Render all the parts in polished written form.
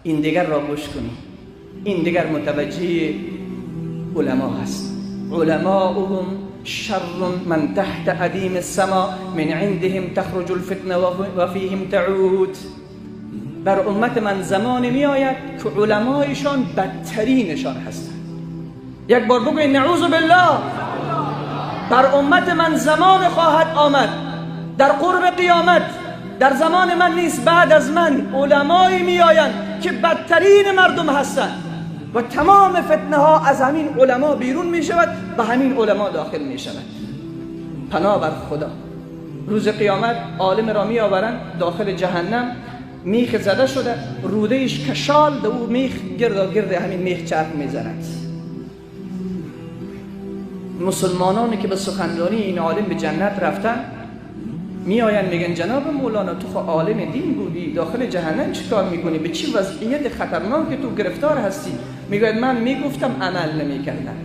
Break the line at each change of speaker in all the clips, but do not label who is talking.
این دیگر را گوش کنی. این دیگر متوجه علما هست. علماؤهم شر من تحت ادیم السما من عندهم تخرج الفتنه و فیهم تعود. بر امت من زمان می آید که علمایشان بدترینشان هستند. یک بار بگوید نعوذ بالله. بر امت من زمان خواهد آمد در قرب قیامت، در زمان من نیست، بعد از من علمایی می آیند که بدترین مردم هستند و تمام فتنه ها از همین علما بیرون می شود، به همین علما داخل می شود. پناه بر خدا. روز قیامت عالم را می آورند داخل جهنم، میخ زده شده، رودهش کشال، در او میخ گرد همین میخ چرخ می زند. مسلمانانی که به سخنرانی این عالم به جنت رفتن می آین میگن جناب مولانا تو خود عالم دین بودی، داخل جهنم چی کار میکنی؟ به چی وضعیت خطرناک تو گرفتار هستی؟ میگوید من میگفتم عمل نمیکردم.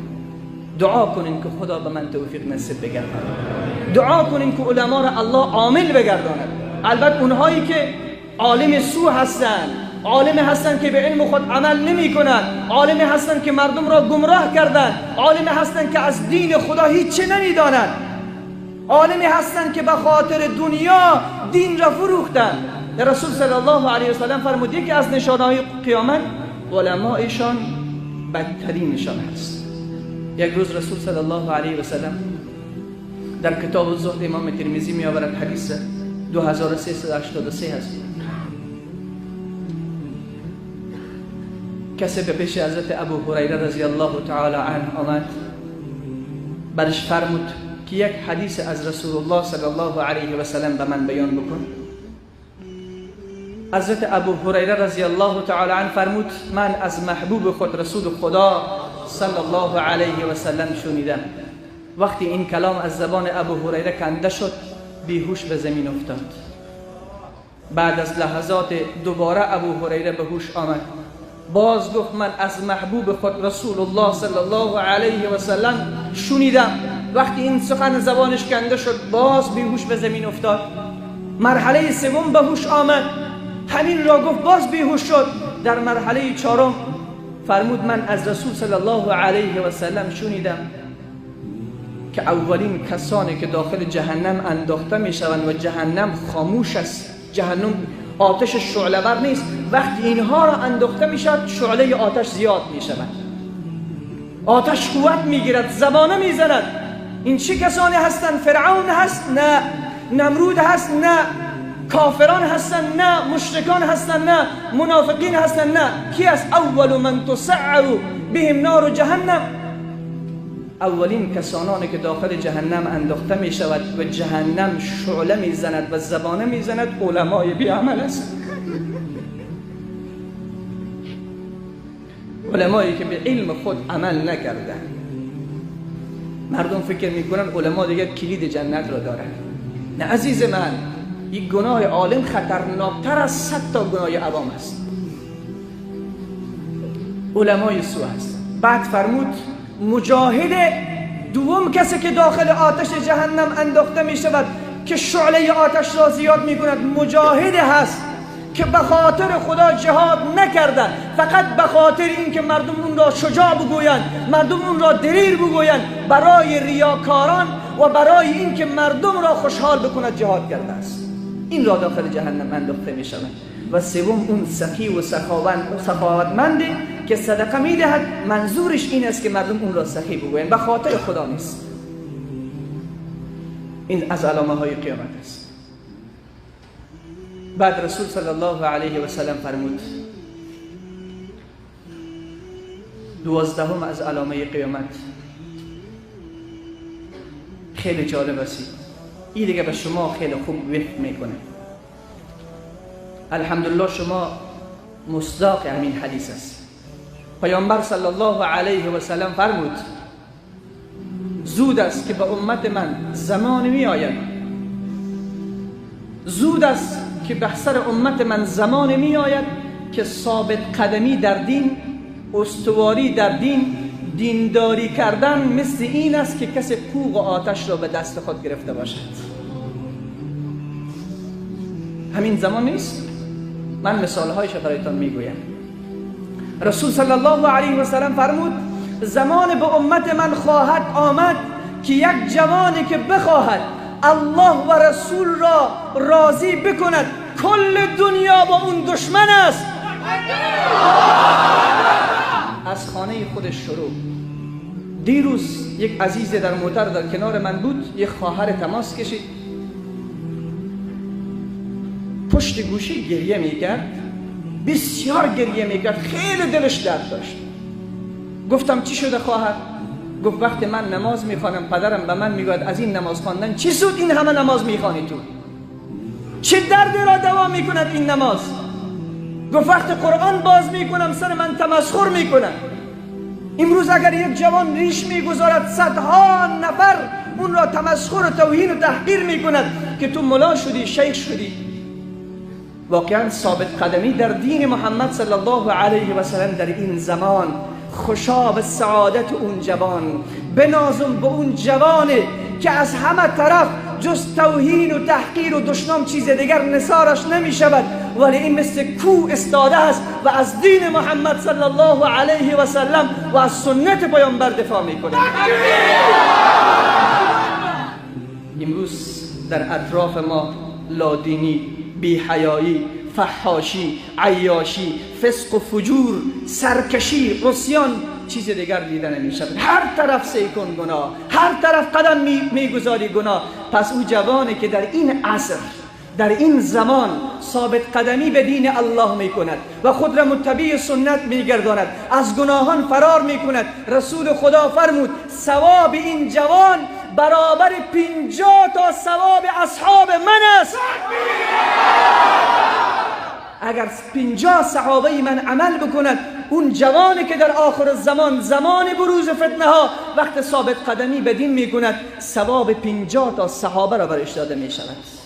دعا کنین که خدا به من توفیق نصیب بگرداند. دعا کنین که علما را الله عامل بگرداند. البته اونهایی که عالم سو هستند، عالم هستند که به علم خود عمل نمی کنند، عالم هستند که مردم را گمراه کردند، عالم هستند که از دین خدا هیچ نمیدانند، عالمی هستند که به خاطر دنیا دین را فروختند. رسول صلی الله علیه و سلم فرمود یکی از نشانه‌های قیامت علمایشان بدترینشان هست. یک روز رسول صلی الله علیه و سلم در کتاب الزهد امام ترمذی می آورد حدیث 2383 هست. کسی به پیش حضرت ابو هریره رضی الله تعالی عنه آمد، برش فرمود که یک حدیث از رسول الله صلی الله علیه و سلم به من بیان بکن. حضرت ابو هریره رضی الله تعالی عنه فرمود من از محبوب خود رسول خدا صلی الله علیه و سلم شنیدم. وقتی این کلام از زبان ابو هریره کنده شد بیهوش به زمین افتاد. بعد از لحظات دوباره ابو هریره به هوش آمد، باز گفت من از محبوب خود رسول الله صلی الله علیه و سلم شنیدم. وقتی این سخن زبانش کنده شد باز بیهوش به زمین افتاد. مرحله سوم به هوش آمد، همین را گفت باز بیهوش شد. در مرحله چهارم فرمود من از رسول صلی الله علیه و سلم شنیدم که اولین کسانی که داخل جهنم انداخته می شوند و جهنم خاموش است، جهنم آتش شعله ور نیست، وقتی اینها را انداخته می شود شعله آتش زیاد می شود، آتش قوت می گیرد، زبانه می زند. این چه کسانی هستند؟ فرعون هست؟ نه. نمرود هست؟ نه. کافران هستند؟ نه. مشرکان هستند؟ نه. منافقین هستند؟ نه. کی است؟ اول من تسعر بهم نار جهنم. اولین کسانی که داخل جهنم انداخته می شود و جهنم شعله می زند و زبانه می زند علمای بی عمل است. علمایی که به علم خود عمل نکردن. مردم فکر میکنن علما دیگر کلید جنت را دارند. نه عزیز من، یک گناه عالم خطرناکتر از 100 تا گناه عوام است. علمای سو هست. بعد فرمود مجاهد دوم کسی که داخل آتش جهنم انداخته می شود که شعله آتش را زیاد می کند مجاهد هست که به خاطر خدا جهاد نکردن، فقط به خاطر اینکه مردم اون را شجاع بگویند، مردم اون را دلیر بگویند، برای ریاکاران و برای اینکه مردم را خوشحال بکند جهاد کرده است. این را داخل جهنم انداخته می شود. و سوم اون سخی و سخاوتمندی که صدقه می دهد، منظورش این است که مردم اون را سخی بگویند، به خاطر خدا نیست. این از علامه های قیامت است. بعد رسول صلی الله علیه و سلم فرمود 12 از علامه قیامت خیلی جالب است. این دیگه به شما خیلی خوب وفق میکنه. الحمدلله شما مصداق همین حدیث است. پیامبر صلی الله علیه و سلم فرمود زود است که به امت من زمان می آید، زود است که به سر امت من زمان می آید که ثابت قدمی در دین، استواری در دین، دینداری کردن مثل این است که کسی کوق و آتش را به دست خود گرفته باشد. همین زمان نیست؟ من مثالهایش برایتان میگویم. رسول صلی الله علیه و سلم فرمود زمان به امت من خواهد آمد که یک جوانی که بخواهد الله و رسول را راضی بکند کل دنیا با اون دشمن است. از خانه خودش شروع. دیروز یک عزیز در موتر در کنار من بود، یک خواهر تماس کشید، پشت گوشی گریه میکرد، بسیار گریه میکرد، خیلی دلش درد داشت. گفتم چی شده خواهر؟ گفت وقتی من نماز میخوانم پدرم به من میگوید از این نماز خواندن چی سود این همه نماز میخوانی تو؟ چه درد را دوا میکند این نماز؟ گفت وقتی قرآن باز میکنم سر من تمسخر میکنن. امروز اگر یک جوان ریش میگذارد صدها نفر اون را تمسخر و توهین و تحقیر میکند که تو ملا شدی، شیخ شدی. واقعا ثابت قدمی در دین محمد صلی الله علیه و سلم در این زمان. خوشا به سعادت اون جوان، بنازم به اون جوانه که از همه طرف جز توهین و تحقیر و دشنام چیز دیگر نثارش نمی شود، ولی این مثل کو استاده است و از دین محمد صلی الله علیه و سلم و از سنت پیامبر دفاع می کنه. امروز در اطراف ما لادینی، بی‌حیایی، فحاشی، عیاشی، فسق و فجور، سرکشی، عصیان، چیز دیگر دیده نمی‌شود. هر طرف سیکون گناه، هر طرف قدم میگذاری گناه. پس او جوانی که در این عصر، در این زمان ثابت قدمی به دین الله میکند و خود را متبع سنت میگرداند، از گناهان فرار میکند، رسول خدا فرمود ثواب این جوان برابر 50 تا ثواب اصحاب من است. اگر 50 صحابه من عمل بکند، اون جوانی که در آخر الزمان، زمان بروز فتنه ها، وقت ثابت قدمی به دین میکند، ثواب 50 تا صحابه را برش داده میشود.